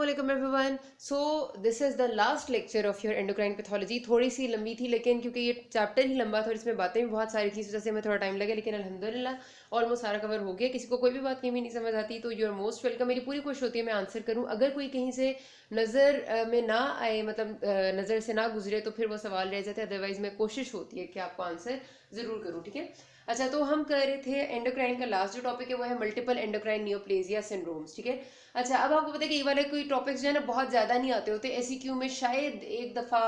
Assalamualaikum everyone. So this is the last lecture of your endocrine pathology. थोड़ी सी लंबी थी लेकिन क्योंकि ये चैप्टर ही लंबा था और इसमें बातें भी बहुत सारी थी, इस वजह से हमें थोड़ा टाइम लगा, लेकिन अल्हम्दुलिल्लाह ऑलमोस्ट सारा कवर हो गया. किसी को कोई भी बात कहीं भी नहीं समझ आती तो यू आर मोस्ट वेलकम. मेरी पूरी कोशिश होती है मैं आंसर करूं. अगर कोई कहीं से नज़र में ना आए, मतलब नज़र से ना गुजरे, तो फिर वो सवाल रह जाते हैं. अदरवाइज मैं कोशिश होती है कि आपको आंसर ज़रूर करूँ. ठीक है. अच्छा, तो हम कर रहे थे एंडोक्राइन का लास्ट जो टॉपिक है वो है मल्टीपल एंडोक्राइन नियोप्लेजिया सिंड्रोम्स. ठीक है. अच्छा, अब आपको पता है कि ये वाले कोई टॉपिक्स जो है ना बहुत ज़्यादा नहीं आते होते. एसईक्यू में शायद एक दफ़ा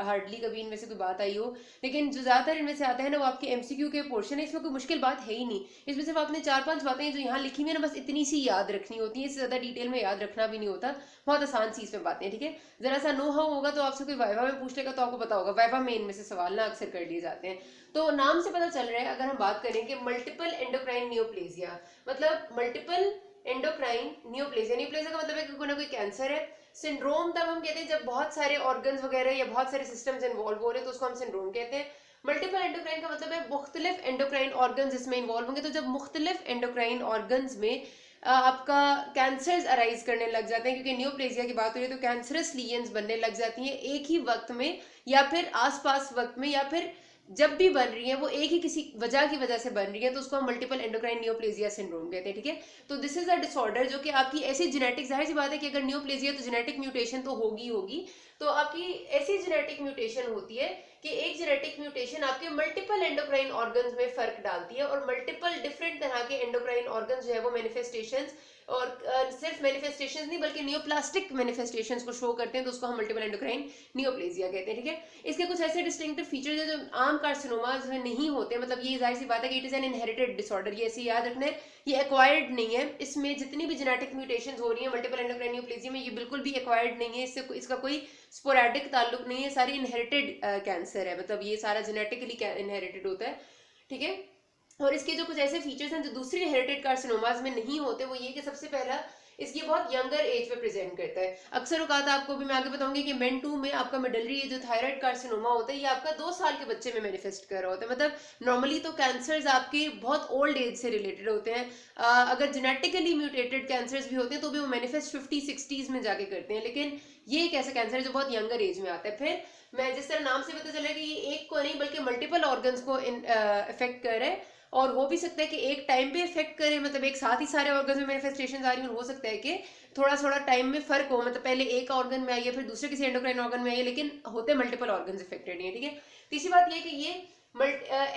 हार्डली कभी इनमें से कोई बात आई हो, लेकिन जो ज़्यादातर इनमें से आता है ना वो आपके एमसीक्यू के पोर्शन है. इसमें कोई मुश्किल बात है ही नहीं. इसमें सिर्फ आपने 4-5 बातें जो यहाँ लिखी हुई है ना बस इतनी सी याद रखनी होती है. इससे ज़्यादा डिटेल में याद रखना भी नहीं होता. बहुत आसान सी इसमें बातें. ठीक है. ज़रा सा नो हाउ होगा तो आपसे कोई वाइवा में पूछ लेगा तो आपको पता होगा. वाइवा में इनमें से सवाल ना अक्सर कर लिए जाते हैं. तो नाम से पता चल रहा है, अगर हम बात करें कि मल्टीपल एंडोक्राइन नियोप्लेजिया मतलब मल्टीपल एंडोक्राइन नियोप्लेजिया. नियोप्लेजिया का मतलब है कि कोई ना कोई कैंसर है. सिंड्रोम तब हम कहते हैं जब बहुत सारे ऑर्गन्स वगैरह या बहुत सारे सिस्टम्स इन्वॉल्व हो रहे हैं तो उसको हम सिंड्रोम कहते हैं. मल्टीपल एंडोक्राइन का मतलब है मुख्तलिफ एंडोक्राइन ऑर्गन्स इसमें इन्वॉल्व होंगे. तो जब मुख्तलिफ एंडोक्राइन ऑर्गन्स में आपका कैंसर्स अराइज करने लग जाते हैं, क्योंकि नियोप्लेजिया की बात हो रही है तो कैंसरस लीजन्स बनने लग जाती हैं एक ही वक्त में या फिर आसपास वक्त में, या फिर जब भी बन रही है वो एक ही किसी वजह की वजह से बन रही है, तो उसको हम मल्टीपल एंडोक्राइन नियोप्लेजिया सिंड्रोम कहते हैं. ठीक है. तो दिस इज अ डिसऑर्डर जो कि आपकी ऐसी जेनेटिक, जाहिर सी बात है कि अगर नियोप्लेजिया तो जेनेटिक म्यूटेशन तो होगी होगी. तो आपकी ऐसी जेनेटिक म्यूटेशन होती है कि एक जेनेटिक म्यूटेशन आपके मल्टीपल एंडोक्राइन ऑर्गन्स में फर्क डालती है और मल्टीपल डिफरेंट तरह के एंडोक्राइन ऑर्गन्स जो है वो मैनिफेस्टेशंस और सिर्फ मैनिफेस्टेशंस नहीं बल्कि नियोप्लास्टिक मैनिफेस्टेशंस को शो करते हैं, तो उसको हम मल्टीपल एंडोक्राइन नियोप्लेजिया कहते हैं. ठीक है. इसके कुछ ऐसे डिस्टिंक्टिव फीचर्स हैं जो आम कार्सिनोमास में नहीं होते. मतलब ये जाहिर सी बात है कि it is an inherited disorder. ये ऐसे याद रखना है, ये एक्वायर्ड नहीं है. इसमें जितनी भी जेनेटिक म्यूटेशंस हो रही है मल्टीपल एंडोक्राइन नियोप्लेजिया में, ये बिल्कुल भी एक्वायर्ड नहीं है. इससे इसका कोई स्पोरेडिक ताल्लुक नहीं है. सारी इनहेरिटेड कैंसर है, मतलब ये सारा जेनेटिकली इनहेरिटेड होता है. ठीक है. और इसके जो कुछ ऐसे फीचर्स हैं जो दूसरी इनहेरिटेड कार्सिनोमास में नहीं होते, वो ये कि सबसे पहला इसकी बहुत यंगर एज पे प्रेजेंट करता है. अक्सर औकात आपको भी मैं आगे बताऊंगी कि मेन 2 में आपका मिडलरी जो थायराइड कार्सिनोमा होता है ये आपका 2 साल के बच्चे में मैनिफेस्ट कर रहा होता है. मतलब नॉर्मली तो कैंसर्स आपके बहुत ओल्ड एज से रिलेटेड होते हैं. अगर जेनेटिकली म्यूटेटेड कैंसर्स भी होते हैं तो भी वो मैनिफेस्ट 50-60s में जाके करते हैं, लेकिन ये एक ऐसा कैंसर है जो बहुत यंगर एज में आता है. फिर मैं जिस तरह नाम से पता चला कि ये एक को नहीं बल्कि मल्टीपल ऑर्गन्स को इफेक्ट कर रहा है, और हो भी सकता है कि एक टाइम पे इफेक्ट करे, मतलब एक साथ ही सारे ऑर्गन में मैनिफेस्टेशन आ रही है. हो सकता है कि थोड़ा थोड़ा टाइम में फर्क हो, मतलब पहले एक ऑर्गन में आई है फिर दूसरे किसी एंडोक्राइन ऑर्गन में आई है, लेकिन होते मल्टीपल ऑर्गन इफेक्टेड है. ठीक है. तीसरी बात ये कि ये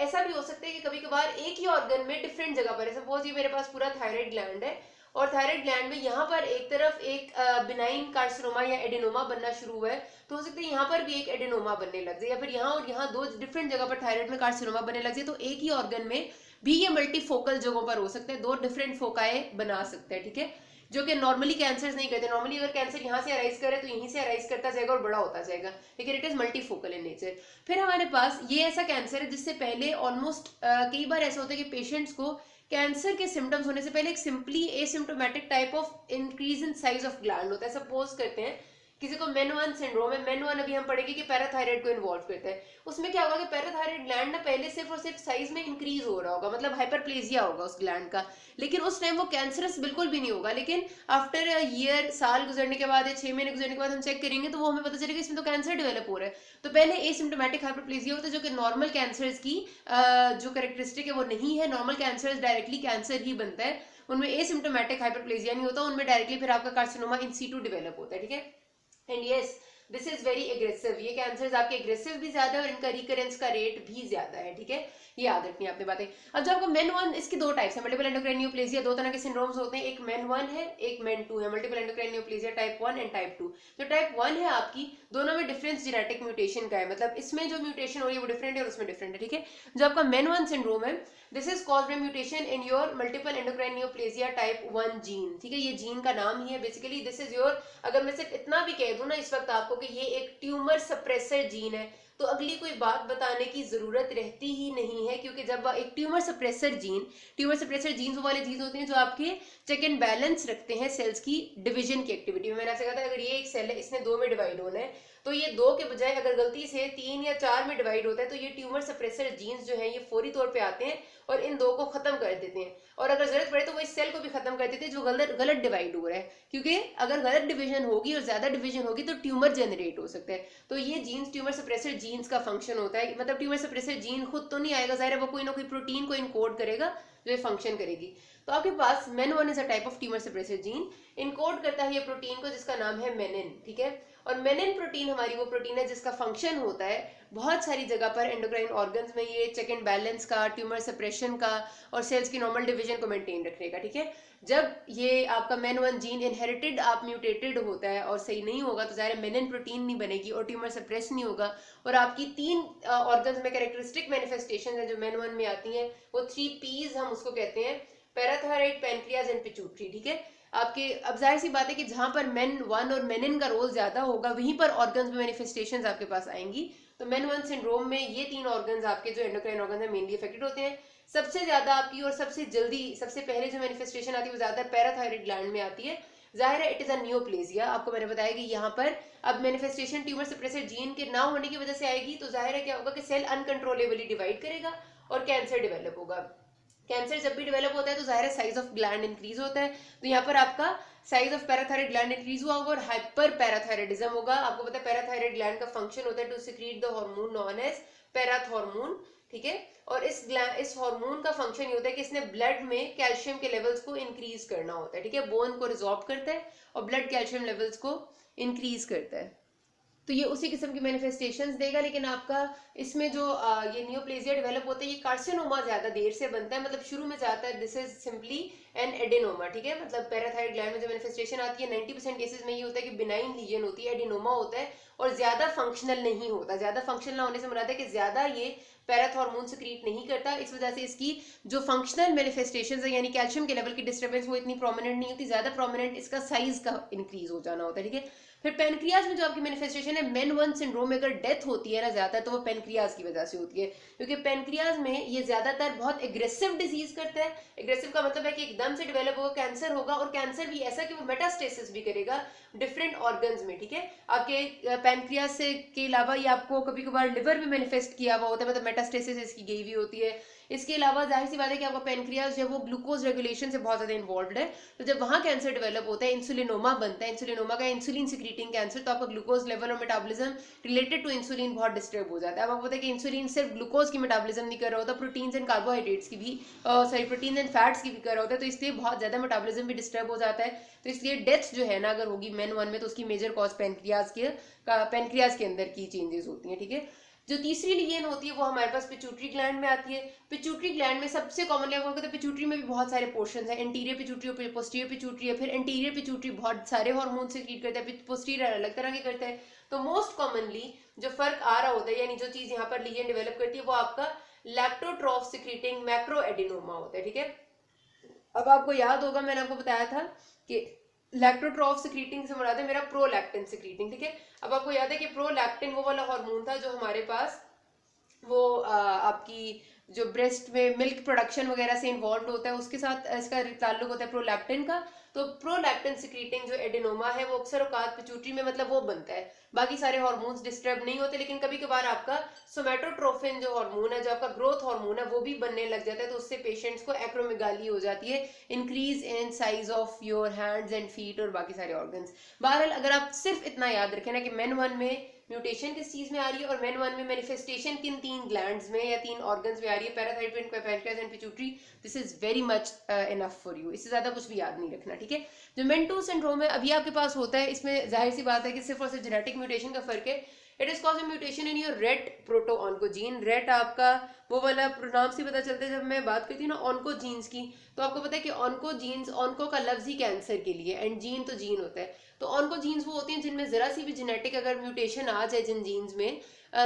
ऐसा भी हो सकता है कि कभी कभार एक ही ऑर्गन में डिफरेंट जगह पर है. सपोज ये मेरे पास पूरा थायराइड ग्लैंड है और थायराइड ग्लैंड में यहाँ पर एक तरफ एक बिनाइन कार्सिनोमा या एडेनोमा बनना शुरू हुआ है, तो हो सकता है यहाँ पर भी एक एडेनोमा बनने लग जाए, या फिर यहाँ और यहाँ 2 डिफरेंट जगह पर थायराइड में कार्सिनोमा बनने लग जाए. तो एक ही ऑर्गन में भी ये मल्टीफोकल जगहों पर हो सकते हैं, 2 डिफरेंट फोकाए बना सकते हैं. ठीक है. जो कि नॉर्मली कैंसर नहीं करते. नॉर्मली अगर कैंसर यहाँ से अराइज करे तो यहीं से अराइज करता जाएगा और बड़ा होता जाएगा, लेकिन it is multifocal in nature. फिर हमारे पास ये ऐसा कैंसर है जिससे पहले ऑलमोस्ट कई बार ऐसा होता है कि पेशेंट्स को कैंसर के सिम्टम्स होने से पहले एक simply asymptomatic type of increase in size of gland होता है. सपोज करते हैं किसी को मेन 1 सिंड्रोम है. मेन 1 अभी हम पढ़ेंगे कि पैराथायराइड को इन्वॉल्व करता है. उसमें क्या होगा कि पैराथायराइड ग्लैंड ना पहले सिर्फ और सिर्फ साइज में इंक्रीज हो रहा होगा, मतलब हाइपरप्लेजिया होगा उस ग्लैंड का, लेकिन उस टाइम वो कैंसरस बिल्कुल भी नहीं होगा. लेकिन आफ्टर ईयर, साल गुजरने के बाद या 6 महीने गुजरने के बाद हम चेक करेंगे तो वो हमें पता चलेगा इसमें तो कैंसर डेवलप हो रहा है. तो पहले एसिम्प्टोमेटिक हाइपरप्लेजिया होता है जो कि नॉर्मल कैंसर्स की जो कैरेक्टरिस्टिक है वो नहीं है. नॉर्मल कैंसर डायरेक्टली कैंसर ही बनता है, उनमें एसिम्प्टोमेटिक हाइपरप्लेजिया नहीं होता, उनमें डायरेक्टली फिर आपका कार्सिनोमा इन सीटू डेवलप होता है. ठीक है. And yes, this is very aggressive. ये कैंसर्स आपके एग्रेसिव भी ज्यादा है और इनका रिकरेंस का रेट भी ज्यादा है. ठीक है. ये याद रखनी है आपने बातें. अब जो आपका मेन 1, इसकी 2 टाइप्स है. मल्टीपल एंडोक्राइन नियोप्लेजिया 2 तरह के सिंड्रोम्स होते हैं. एक मेन 1 है, एक मेन 2 है. Multiple endocrine neoplasia type 1 and type 2. जो टाइप 1 है आपकी, दोनों में डिफरेंस जेनेटिक म्यूटेशन का है, मतलब इसमें जो म्यूटेशन हो रही है वो डिफरेंट है और उसमें डिफरेंट है. ठीक है. जो आपका मेन 1 सिंड्रोम है, this is caused by mutation in your multiple endocrine neoplasia type 1 gene. ठीक है. ये जीन का नाम ही है बेसिकली. दिस इज योर, अगर मैं सिर्फ इतना भी कह दूं ना इस वक्त आपको कि ये एक ट्यूमर सप्रेसर जीन है, तो अगली कोई बात बताने की जरूरत रहती ही नहीं है, क्योंकि जब एक ट्यूमर सप्रेसर जीन वो वाले जीन होते हैं जो आपके चेक एंड बैलेंस रखते हैं सेल्स की डिवीजन की एक्टिविटी में। मैंने आपसे कहा था अगर ये एक सेल है, इसने 2 में डिवाइड होना है, तो ये 2 के बजाय अगर गलती से 3 या 4 में डिवाइड होता है, तो ये ट्यूमर सप्रेसर जीन्स जो है ये फौरी तौर पे आते हैं और इन 2 को खत्म कर देते हैं, और अगर जरूरत पड़े तो वो इस सेल को भी खत्म कर देते हैं जो गलत डिवाइड हो रहा है, क्योंकि अगर गलत डिवीजन होगी और ज्यादा डिवीजन होगी तो ट्यूमर जनरेट हो सकता है। तो ये जीन्स ट्यूमर सप्रेसर जीन्स का फंक्शन होता है, मतलब ट्यूमर सप्रेसर जीन खुद तो नहीं आएगा, जाहिर है वो कोई ना कोई प्रोटीन को इनकोड करेगा जो ये फंक्शन करेगी। तो आपके पास MEN1 is a type of tumour suppressor gene, encode करता है ये प्रोटीन को जिसका नाम है मेनिन, ठीक है। और मेनिन प्रोटीन हमारी वो प्रोटीन है जिसका फंक्शन होता है बहुत सारी जगह पर एंडोक्राइन ऑर्गन्स में ये चेक एंड बैलेंस का, ट्यूमर सप्रेशन का और सेल्स की नॉर्मल डिवीजन को मेंटेन रखने का, ठीक है। जब ये आपका MEN1 जीन इनहेरिटेड आप म्यूटेटेड होता है और सही नहीं होगा तो ज़ाहिर है मेनिन प्रोटीन नहीं बनेगी और ट्यूमर सप्रेस नहीं होगा, और आपकी 3 ऑर्गन्स में कैरेक्टरिस्टिक मैनिफेस्टेशन है जो MEN1 में आती हैं, वो 3 P's हम उसको कहते हैं, पैराथायराइड, पैनक्रियाज एंड पिट्यूटरी, ठीक है। आपके अब जाहिर सी बात है कि जहां पर MEN1 और मेनिन का रोल ज्यादा होगा वहीं पर ऑर्गन्स में मैनिफेस्टेशंस आपके पास आएंगी। तो MEN1 सिंड्रोम में ये 3 ऑर्गन्स आपके जो एंडोक्राइन ऑर्गन्स है मेनली अफेक्टेड होते हैं। सबसे ज्यादा आपकी और सबसे जल्दी सबसे पहले जो मैनिफेस्टेशन आती है वो ज्यादा पैराथायराइड ग्लैंड में आती है। जाहिर है इट इज अ नियोप्लेजिया, आपको मैंने बताया कि यहाँ पर अब मैनिफेस्टेशन ट्यूमर सप्रेसर जीन के ना होने की वजह से आएगी, तो जाहिर है क्या होगा कि सेल अनकंट्रोलेबली डिवाइड करेगा और कैंसर डेवलप होगा। कैंसर जब भी डेवलप होता है तो जाहिर है साइज ऑफ ग्लैंड इंक्रीज होता है, तो यहाँ पर आपका size of parathyroid gland increase हुआ होगा और हाइपर पैराथायराइडिज्म होगा। आपको पता है पैराथायराइड ग्लैंड का फंक्शन होता है to secrete the hormone known as parathormone, ठीक है। और इस हार्मोन का फंक्शन ये होता है कि इसने ब्लड में कैल्शियम के लेवल्स को इंक्रीज करना होता है, ठीक है। बोन को रिजॉर्ब करता है और ब्लड कैल्शियम लेवल्स को इंक्रीज करता है, तो ये उसी किस्म की मैनिफेस्टेशंस देगा। लेकिन आपका इसमें जो ये नियोप्लेजिया डेवलप होता है ये कार्सिनोमा ज्यादा देर से बनता है, मतलब शुरू में जाता है this is simply an adenoma, ठीक है। मतलब पैराथायराइड ग्लैंड में जो मैनिफेस्टेशन आती है 90% केसेस में ये होता है कि बिनाइन लीजन होती है, एडेनोमा होता है और ज्यादा फंक्शनल नहीं होता। ज्यादा फंक्शनल ना होने से मुराद है कि ज्यादा ये पैराथॉर्मोन सिक्रीट नहीं करता, इस वजह से इसकी जो फंक्शनल मैनिफेस्टेशंस है यानी कैल्शियम के लेवल की डिस्टर्बेंस वो इतनी प्रोमिनेंट नहीं होती, ज्यादा प्रोमिनेंट इसका साइज का इंक्रीज हो जाना होता है, ठीक है। फिर पेनक्रियाज में जो आपकी मैनिफेस्टेशन है MEN1 सिंड्रोम में अगर डेथ होती है ना ज्यादा, तो वो पेनक्रियाज की वजह से होती है, क्योंकि पेनक्रियाज में ये ज्यादातर बहुत एग्रेसिव डिजीज करता है। एग्रेसिव का मतलब है कि एकदम से डेवलप होगा, कैंसर होगा, और कैंसर भी ऐसा कि वो मेटास्टेसिस भी करेगा डिफरेंट ऑर्गन्स में, ठीक है। आपके पेनक्रियाज से के अलावा ये आपको कभी कभार लिवर में मैनिफेस्ट किया हुआ होता है, मतलब मेटास्टेसिस इसकी गई हुई होती है। इसके अलावा जाहिर सी बात है कि आपका पेनक्रियाज जो है वो ग्लूकोज रेगुलेशन से बहुत ज्यादा इन्वॉल्व है, तो जब वहां कैंसर डेवलप होता है इंसुलिनोमा बनता है, इंसुलिनोमा का इंसुलिन सिक्रीटिंग कैंसर, तो आपका ग्लूकोज लेवल और मेटाबॉलिज्म रिलेटेड टू इंसुलिन बहुत डिस्टर्ब हो जाता है। अब आपको पता है कि इंसुलिन सिर्फ ग्लूकोज की मेटाबॉलिज्म नहीं कर रहा होता, प्रोटीन्स एंड कार्बोहाइड्रेट्स की भी प्रोटीन एंड फैट्स की भी कर रहा होता है, तो इसलिए बहुत ज्यादा मेटाबॉलिज्म भी डिस्टर्ब हो जाता है। तो इसलिए डेथ जो है ना अगर होगी MEN1 में तो उसकी मेजर कॉज पेनक्रियाज के अंदर की चेंजेस होती हैं, ठीक है। जो तीसरी लीजन होती है वो हमारे पास पिट्यूटरी ग्लैंड में आती है। पिट्यूटरी ग्लैंड में सबसे कॉमनली आपको पता है पिट्यूटरी में भी बहुत सारे पोर्शंस हैं, एंटीरियर पिट्यूटरी और पोस्टीरियर पिट्यूटरी है। फिर एंटीरियर पिट्यूटरी बहुत सारे हार्मोन सिक्रीट करता है, पोस्टीरियर अलग तरह के करता है। तो मोस्ट कॉमनली जो फर्क आ रहा होता है यानी जो चीज यहाँ पर लीजन डेवलप करती है वो आपका लैक्टोट्रॉफ सिक्रीटिंग मैक्रो एडिनोमा होता है, ठीक है। अब आपको याद होगा मैंने आपको बताया था कि लैक्टोट्रॉफ सिक्रीटिंग से मुराद है मेरा प्रोलैक्टिन सिक्रीटिंग, ठीक है। अब आपको याद है कि प्रोलैक्टिन वो वाला हार्मोन था जो हमारे पास वो आपकी जो ब्रेस्ट में मिल्क प्रोडक्शन वगैरह से इन्वॉल्व होता है, उसके साथ इसका ताल्लुक होता है प्रोलैक्टिन का। तो प्रोलैक्टिन सिक्रीटिंग जो एडिनोमा है वो अक्सर औकात पिट्यूटरी में मतलब वो बनता है, बाकी सारे हार्मोन्स डिस्टर्ब नहीं होते, लेकिन कभी कभार आपका सोमैटोट्रोफिन जो हार्मोन है जो आपका ग्रोथ हार्मोन है वो भी बनने लग जाता है, तो उससे पेशेंट्स को एक्रोमेगाली हो जाती है, increase in size of your hands and feet और बाकी सारे ऑर्गन्स। बहरहाल अगर आप सिर्फ इतना याद रखें ना कि MEN1 में म्यूटेशन किस चीज में आ रही है और MEN1 में मैनिफेस्टेशन किन 3 ग्लैंड्स में या 3 ऑर्गन्स में आ रही है, parathyroid, pancreas and pituitary, this is very much enough for you. इससे ज्यादा कुछ भी याद नहीं रखना, ठीक है। जो MEN2 सिंड्रोम है अभी आपके पास होता है, इसमें जाहिर सी बात है कि सिर्फ और सिर्फ जेनेटिक म्यूटेशन का फर्क है। It is cause mutation in your RET protooncogene. RET आपका वो वाला नाम से पता चलता है, जब मैं बात करती हूँ ना ऑन्कोजीन्स की, तो आपको पता है कि ऑन्कोजीन्स, ऑन्को का लफ्ज ही कैंसर के लिए एंड जीन तो जीन होता है, तो ऑन्कोजीन्स वो होती हैं जिनमें जरा सी भी जेनेटिक अगर म्यूटेशन आ जाए जिन जीन्स में,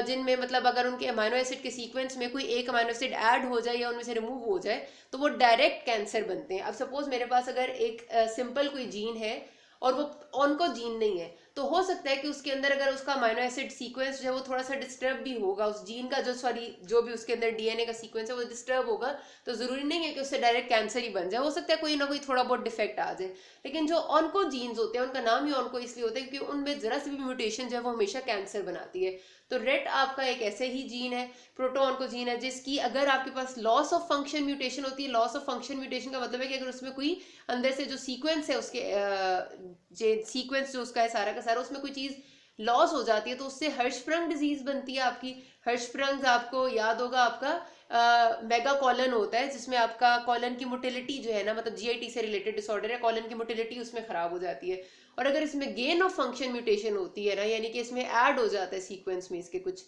जिनमें मतलब अगर उनके अमाइनो एसिड के सीक्वेंस में कोई एक अमाइनो एसिड ऐड हो जाए या उनमें से रिमूव हो जाए तो वो डायरेक्ट कैंसर बनते हैं। अब सपोज मेरे पास अगर एक सिंपल कोई जीन है और वो ऑन्कोजीन नहीं है, तो हो सकता है कि उसके अंदर अगर उसका अमाइनो एसिड सीक्वेंस जो है वो थोड़ा सा डिस्टर्ब भी होगा, उस जीन का जो भी उसके अंदर डीएनए का सीक्वेंस है वो डिस्टर्ब होगा, तो जरूरी नहीं है कि उससे डायरेक्ट कैंसर ही बन जाए, हो सकता है कोई ना कोई थोड़ा बहुत डिफेक्ट आ जाए। लेकिन जो ऑन्को जीन्स होते हैं उनका नाम ही ऑन्को इसलिए होता है क्योंकि उनमें जरा सी भी म्यूटेशन जो है वो हमेशा कैंसर बनाती है। तो रेट आपका एक ऐसे ही जीन है, प्रोटोऑन्को जीन है, जिसकी अगर आपके पास लॉस ऑफ फंक्शन म्यूटेशन होती है, लॉस ऑफ फंक्शन म्यूटेशन का मतलब है कि अगर उसमें कोई अंदर से जो सीक्वेंस है उसके सीक्वेंस जो उसका है सारा का सारा, उसमें कोई चीज लॉस हो जाती है तो उससे हर्षप्रंग डिजीज बनती है आपकी। हर्षप्रंग आपको याद होगा, आपका मेगा कॉलन होता है जिसमें आपका कॉलन की मोटिलिटी जो है ना, मतलब जीआईटी से रिलेटेड डिसऑर्डर है, कॉलन की मोटिलिटी उसमें खराब हो जाती है। और अगर इसमें गेन ऑफ फंक्शन म्यूटेशन होती है ना, यानी कि इसमें ऐड हो जाता है सीक्वेंस में इसके कुछ,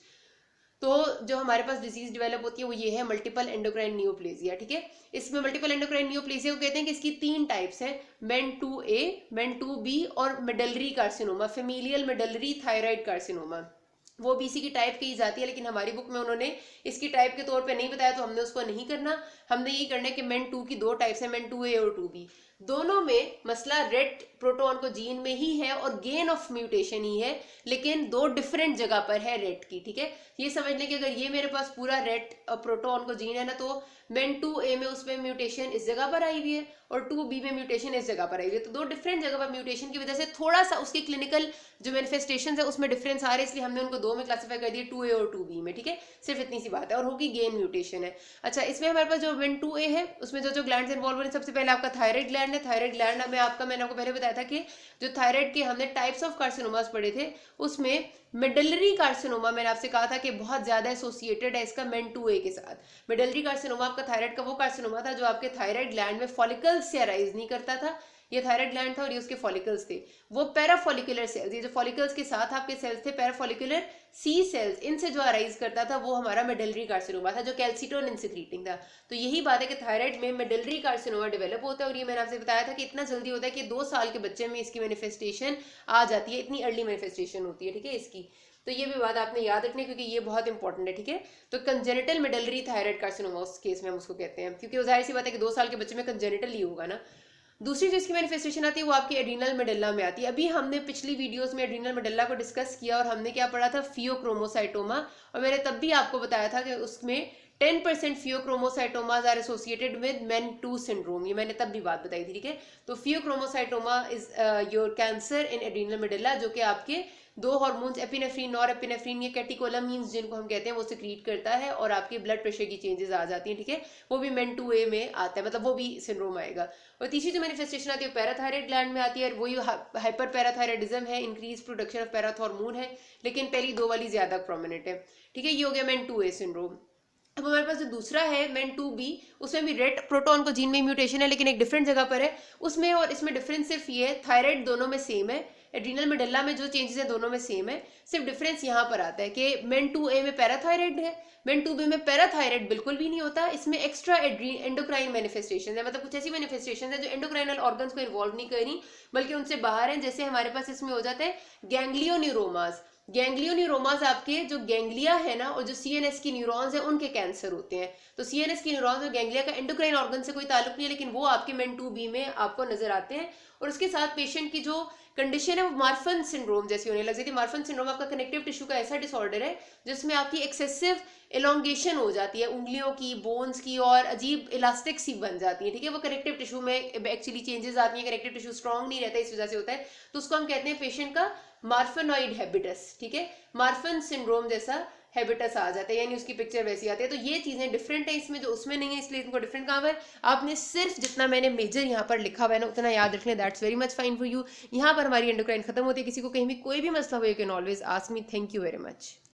तो जो हमारे पास डिजीज डेवलप होती है वो ये है मल्टीपल एंडोक्राइन नियोप्लेजिया। ठीक है, इसमें मल्टीपल एंडोक्राइन नियोप्लेजिया को कहते हैं कि इसकी 3 टाइप्स हैं, MEN2A, MEN2B और medullary carcinoma, familial medullary thyroid carcinoma. वो भी इसी की टाइप की जाती है, लेकिन हमारी बुक में उन्होंने इसकी टाइप के तौर पे नहीं बताया, तो हमने उसको नहीं करना। हमने ये करना है कि MEN2 की 2 टाइप्स है, MEN2A और 2B। दोनों में मसला रेड प्रोटोन को जीन में ही है और गेन ऑफ म्यूटेशन ही है, लेकिन 2 डिफरेंट जगह पर है रेड की। ठीक है, ये समझ लें कि अगर ये मेरे पास पूरा रेड प्रोटोन को जीन है ना, तो MEN2A में उसमें म्यूटेशन इस जगह पर आई हुई है और 2B में म्यूटेशन इस जगह पर आई हुई है। तो 2 डिफरेंट जगह पर म्यूटेशन की वजह से थोड़ा सा उसके क्लिनिकल जो मैनिफेस्टेशन है उसमें डिफरेंस आ रहे हैं, इसलिए हमने उनको 2 में क्लासीफाई कर दिया, 2A और 2B में। ठीक है, सिर्फ इतनी सी बात है, और होगी गेन म्यूटेशन है। अच्छा, इसमें हमारे पास जो MEN2A है उसमें जो ग्लैंड्स इन्वॉल्व है, सबसे पहले आपका थायराइड ग्लैंड है। थायराइड ग्लैंड में मैंने आपको पहले बताया था कि जो थायराइड के हमने टाइप्स ऑफ कार्सिनोमास पढ़े थे, उसमें मेडलरी कार्सिनोमा मैंने आपसे कहा था कि बहुत ज्यादा एसोसिएटेड है इसका MEN2A के साथ। मेडलरी कार्सिनोमा आपका थायराइड का वो कार्सिनोमा था जो आपके थायराइड ग्लैंड में फॉलिकल्स से अराइज नहीं करता था, ये थायराइड ग्लैंड था और ये उसके फॉलिकल्स थे। वो पैराफॉलिकुलर सेल्स, ये जो फॉलिकल्स के साथ आपके सेल्स थे पैराफॉलिकुलर सी सेल्स, इनसे जो अराइज करता था वो हमारा मेडलरी कार्सिनोमा था, जो कैल्सिटोनिन सिक्रीटिंग था। तो यही बात है कि थायराइड में मेडलरी कार्सिनोमा डेवलप होता है, और ये मैंने आपसे बताया था कि इतना जल्दी होता है कि 2 साल के बच्चे में इसकी मैनिफेस्टेशन आ जाती है, इतनी अर्ली मैनिफेस्टेशन होती है। ठीक है, इसकी तो ये भी बात आपने याद रखनी है क्योंकि ये बहुत इंपॉर्टेंट है। ठीक है, तो कंजेनिटल मेडलरी थायराइड कार्सिनोमा उस केस में हम उसको कहते हैं, क्योंकि वो जाहिर सी बात है कि 2 साल के बच्चे में कंजेनिटल ही होगा ना। दूसरी जो इसकी मैनिफेस्टेशन आती है वो आपकी एड्रीनल मेडल्ला में आती है। अभी हमने पिछली वीडियोस में एड्रीनल मेडल्ला को डिस्कस किया और हमने क्या पढ़ा था, फियोक्रोमोसाइटोमा, और मैंने तब भी आपको बताया था कि उसमें 10% pheochromocytomas are associated with MEN2 syndrome, ये मैंने तब भी बात बताई थी। ठीक है, तो pheochromocytoma is your cancer in adrenal medulla, जो कि आपके 2 हार्मोन्स एपिनेफ्रीन और एपिनेफ्रीन, ये कैटिकोलामीन्स जिनको हम कहते हैं, वो सिक्रीट करता है और आपके ब्लड प्रेशर की चेंजेस आ जाती हैं। ठीक है, वो भी MEN2A में आता है, मतलब वो भी सिंड्रोम आएगा। और तीसरी जो मैनिफेस्टेशन आती है वो पैराथायराइड ग्लैंड में आती है, और वही हाइपर पैराथायराइडिज्म है, इंक्रीज प्रोडक्शन ऑफ पैराथॉर्मोन है, लेकिन पहली 2 वाली ज्यादा प्रोमिनेंट है। ठीक है, ये हो गया MEN2A सिंड्रोम। अब हमारे पास जो दूसरा है MEN2B, उसमें भी रेड प्रोटोन को जीन में म्यूटेशन है, लेकिन एक डिफरेंट जगह पर है उसमें, और इसमें डिफरेंस सिर्फ ये है, थायराइड दोनों में सेम है, एड्रीनल मेडल्ला में जो चेंजेस है दोनों में सेम है, सिर्फ डिफरेंस यहाँ पर आता है कि MEN2A में पैराथायराइड है, MEN2B में पैराथायराइड बिल्कुल भी नहीं होता। इसमें एक्स्ट्रा एंडोक्राइन मैनिफेस्टेशन है, मतलब कुछ ऐसी मैनिफेस्टेशन है जो एंडोक्राइनल ऑर्गन्स को इन्वॉल्व नहीं करी बल्कि उनसे बाहर है। जैसे हमारे पास इसमें हो जाता है गैंग्लियोन्यूरोमास, गैंग्लियोन्यूरोमास आपके जो गैंग्लिया है ना और जो CNS की न्यूरॉन्स है उनके कैंसर होते हैं। तो CNS की न्यूरॉन्स और गैंग्लिया का एंडोक्राइन ऑर्गन से कोई ताल्लुक नहीं है, लेकिन वो आपके MEN2B में आपको नजर आते हैं। और उसके साथ पेशेंट की जो कंडीशन है वो मार्फन सिंड्रोम जैसी होने लग जाती है। मार्फन सिंड्रोम आपका कनेक्टिव टिश्यू का ऐसा डिसऑर्डर है जिसमें आपकी एक्सेसिव एलोंगेशन हो जाती है उंगलियों की, बोन्स की, और अजीब इलास्टिक सी बन जाती है। ठीक है, वो कनेक्टिव टिश्यू में एक्चुअली चेंजेस आती है, कनेक्टिव टिश्यू स्ट्रॉन्ग नहीं रहता, इस वजह से होता है। तो उसको हम कहते हैं पेशेंट का मार्फेनॉइड हैबिटस। ठीक है, मार्फन सिंड्रोम जैसा हैबिटस आ जाता है, यानी उसकी पिक्चर वैसी आती है। तो ये चीजें डिफरेंट है इसमें, जो उसमें नहीं है, इसलिए इनको डिफरेंट कहा हुआ है। आपने सिर्फ जितना मैंने मेजर यहाँ पर लिखा हुआ है ना उतना याद रख लें, that's very much fine for you. यहाँ पर हमारी एंडोक्राइन खत्म होती है। किसी को कहीं भी कोई भी मसला हो, you can always ask me. Thank you very much.